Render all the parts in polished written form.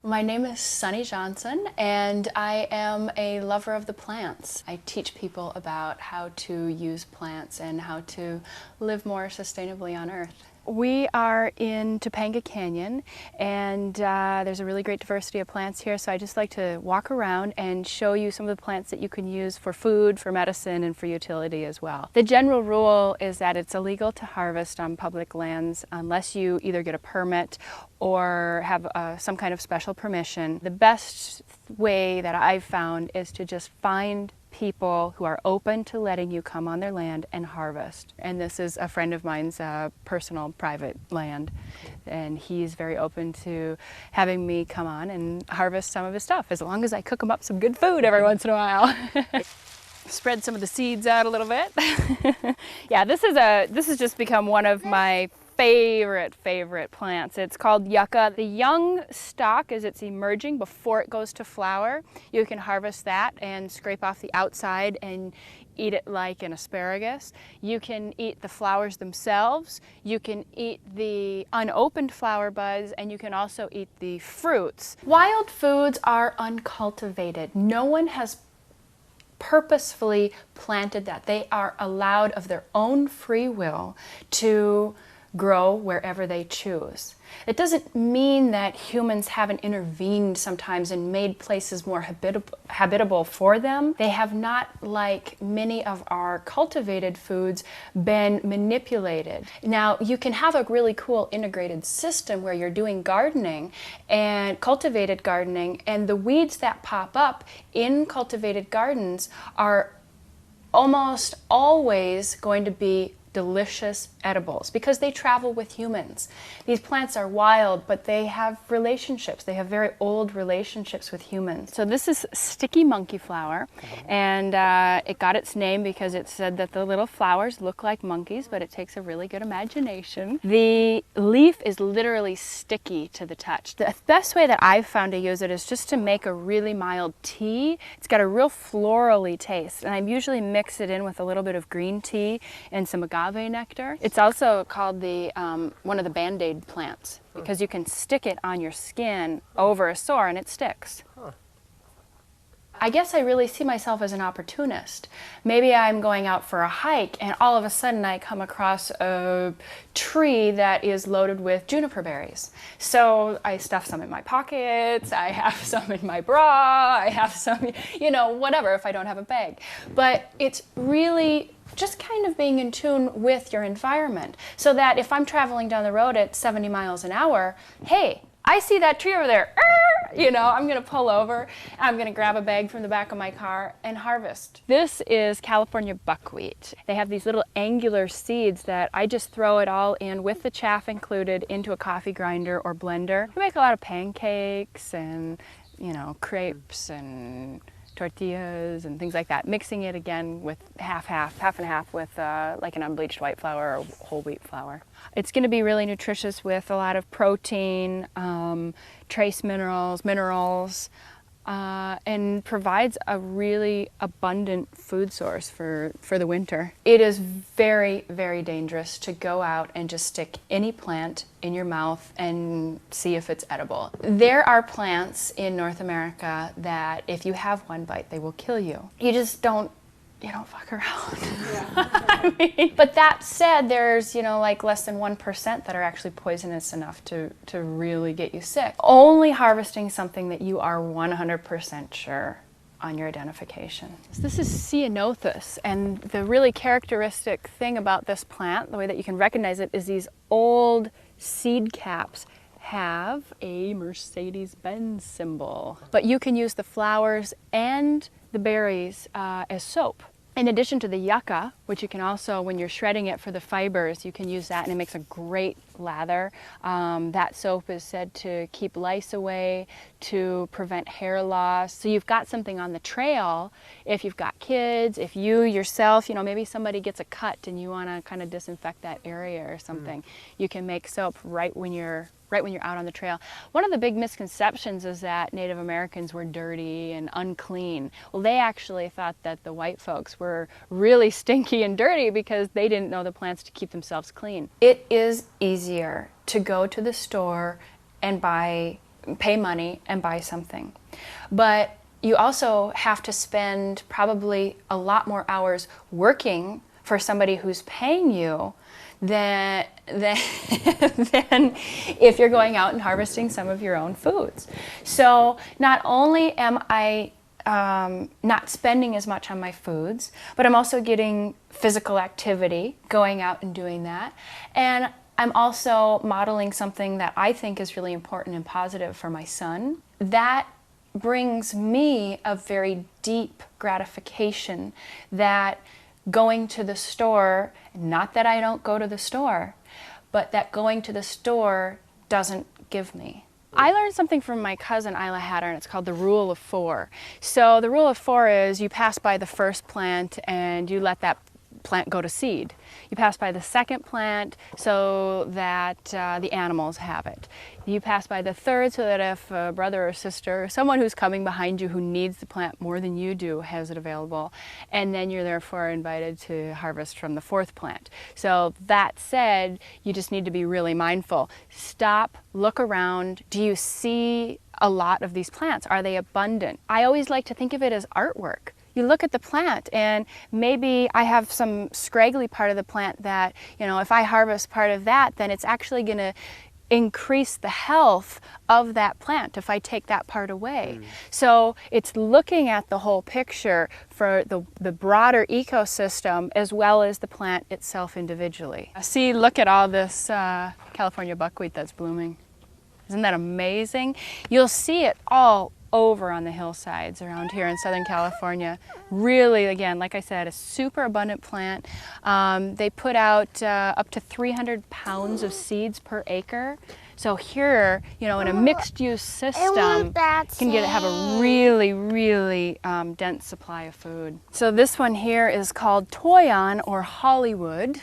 My name is Sunny Johnson, and I am a lover of the plants. I teach people about how to use plants and how to live more sustainably on Earth. We are in Topanga Canyon, and there's a really great diversity of plants here, so I just like to walk around and show you some of the plants that you can use for food, for medicine, and for utility as well. The general rule is that it's illegal to harvest on public lands unless you either get a permit or have some kind of special permission. The best way that I've found is to just find people who are open to letting you come on their land and harvest. And this is a friend of mine's personal private land, and he's very open to having me come on and harvest some of his stuff, as long as I cook him up some good food every once in a while. Spread some of the seeds out a little bit. Yeah, this has just become one of my favorite plants. It's called Yucca. The young stalk, as it's emerging before it goes to flower, you can harvest that and scrape off the outside and eat it like an asparagus. You can eat the flowers themselves, you can eat the unopened flower buds, and you can also eat the fruits. Wild foods are uncultivated. No one has purposefully planted that. They are allowed of their own free will to grow wherever they choose. It doesn't mean that humans haven't intervened sometimes and made places more habitable for them. They have not, like many of our cultivated foods, been manipulated. Now, you can have a really cool integrated system where you're doing gardening and cultivated gardening, and the weeds that pop up in cultivated gardens are almost always going to be delicious edibles because they travel with humans. These plants are wild, but they have relationships. They have very old relationships with humans. So this is sticky monkey flower, and it got its name because it said that the little flowers look like monkeys, but it takes a really good imagination. The leaf is literally sticky to the touch. The best way that I've found to use it is just to make a really mild tea. It's got a real florally taste, and I usually mix it in with a little bit of green tea and some agave nectar. It's also called the one of the Band-Aid plants because you can stick it on your skin over a sore and it sticks. I guess I really see myself as an opportunist. Maybe I'm going out for a hike and all of a sudden I come across a tree that is loaded with juniper berries. So I stuff some in my pockets, I have some in my bra, I have some, whatever if I don't have a bag. But it's really just kind of being in tune with your environment so that if I'm traveling down the road at 70 miles an hour, hey, I see that tree over there. I'm going to pull over, I'm going to grab a bag from the back of my car and harvest. This is California buckwheat. They have these little angular seeds that I just throw it all in with the chaff included into a coffee grinder or blender. We make a lot of pancakes and, crepes and tortillas and things like that, mixing it again with half and half with like an unbleached white flour or whole wheat flour. It's going to be really nutritious with a lot of protein, trace minerals, and provides a really abundant food source for the winter. It is very, very dangerous to go out and just stick any plant in your mouth and see if it's edible. There are plants in North America that if you have one bite, they will kill you. You just don't fuck around. Yeah. But that said, there's, like less than 1% that are actually poisonous enough to really get you sick. Only harvesting something that you are 100% sure on your identification. So this is Ceanothus, and the really characteristic thing about this plant, the way that you can recognize it, is these old seed caps have a Mercedes-Benz symbol. But you can use the flowers and the berries as soap. In addition to the yucca, which you can also, when you're shredding it for the fibers, you can use that and it makes a great lather. That soap is said to keep lice away, to prevent hair loss. So you've got something on the trail if you've got kids, if you yourself, maybe somebody gets a cut and you want to kind of disinfect that area or something. You can make soap right when you're out on the trail. One of the big misconceptions is that Native Americans were dirty and unclean. Well, they actually thought that the white folks were really stinky and dirty because they didn't know the plants to keep themselves clean. It is easier to go to the store and buy pay money and buy something. But you also have to spend probably a lot more hours working for somebody who's paying you than if you're going out and harvesting some of your own foods. So not only am I not spending as much on my foods, but I'm also getting physical activity, going out and doing that. And I'm also modeling something that I think is really important and positive for my son. That brings me a very deep gratification that going to the store, not that I don't go to the store, but that going to the store doesn't give me. I learned something from my cousin Isla Hatter, and it's called the Rule of 4. So the Rule of 4 is you pass by the first plant and you let that plant go to seed. You pass by the second plant so that the animals have it. You pass by the third so that if a brother or sister, someone who's coming behind you who needs the plant more than you do, has it available. And then you're therefore invited to harvest from the fourth plant. So that said, you just need to be really mindful. Stop, look around. Do you see a lot of these plants? Are they abundant? I always like to think of it as artwork. You look at the plant and maybe I have some scraggly part of the plant that, you know, if I harvest part of that, then it's actually going to increase the health of that plant if I take that part away. So it's looking at the whole picture for the broader ecosystem as well as the plant itself individually. See, look at all this California buckwheat that's blooming. Isn't that amazing? You'll see it all over on the hillsides around here in Southern California. Really, again, like I said, a super abundant plant. They put out up to 300 pounds of seeds per acre. So here, you know, in a mixed-use system, you can have a really, really dense supply of food. So this one here is called Toyon or Hollywood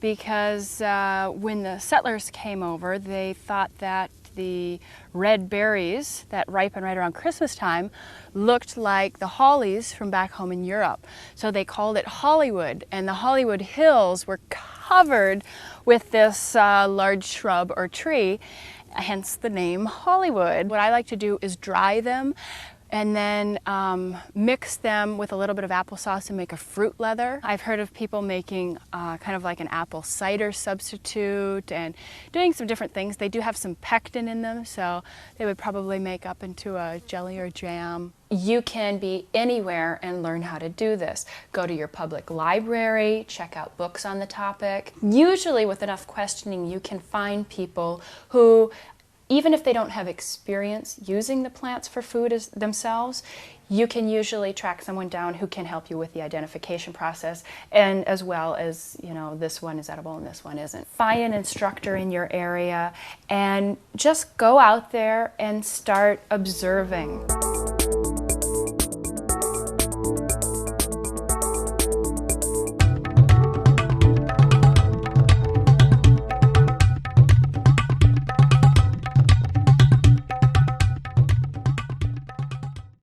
because when the settlers came over, they thought that the red berries that ripen right around Christmas time looked like the hollies from back home in Europe. So they called it Hollywood, and the Hollywood Hills were covered with this large shrub or tree, hence the name Hollywood. What I like to do is dry them and then mix them with a little bit of applesauce and make a fruit leather. I've heard of people making kind of like an apple cider substitute and doing some different things. They do have some pectin in them, so they would probably make up into a jelly or jam. You can be anywhere and learn how to do this. Go to your public library, check out books on the topic. Usually with enough questioning, you can find people who, even if they don't have experience using the plants for food themselves, you can usually track someone down who can help you with the identification process, and as well as, you know, this one is edible and this one isn't. Find an instructor in your area and just go out there and start observing.